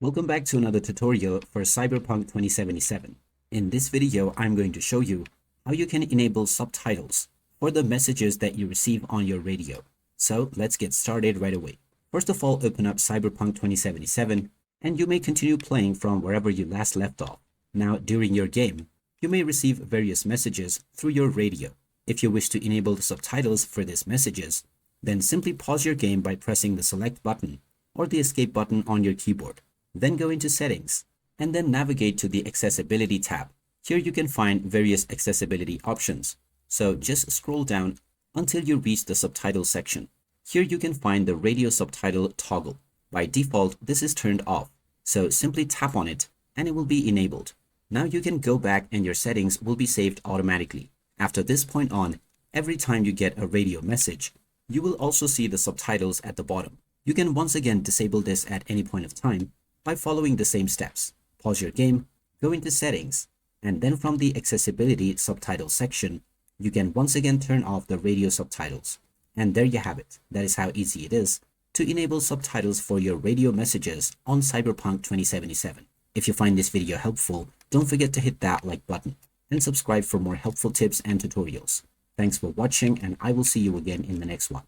Welcome back to another tutorial for Cyberpunk 2077. In this video, I'm going to show you how you can enable subtitles for the messages that you receive on your radio. So let's get started right away. First of all, open up Cyberpunk 2077 and you may continue playing from wherever you last left off. Now, during your game, you may receive various messages through your radio. If you wish to enable the subtitles for these messages, then simply pause your game by pressing the select button or the escape button on your keyboard. Then go into settings and then navigate to the accessibility tab. Here you can find various accessibility options. So just scroll down until you reach the subtitle section. Here you can find the radio subtitle toggle. By default, this is turned off. So simply tap on it and it will be enabled. Now you can go back and your settings will be saved automatically. After this point on, every time you get a radio message, you will also see the subtitles at the bottom. You can once again disable this at any point of time by following the same steps. Pause your game, go into settings, and then from the accessibility subtitle section, you can once again turn off the radio subtitles. And there you have it. That is how easy it is to enable subtitles for your radio messages on Cyberpunk 2077. If you find this video helpful, don't forget to hit that like button and subscribe for more helpful tips and tutorials. Thanks for watching, and I will see you again in the next one.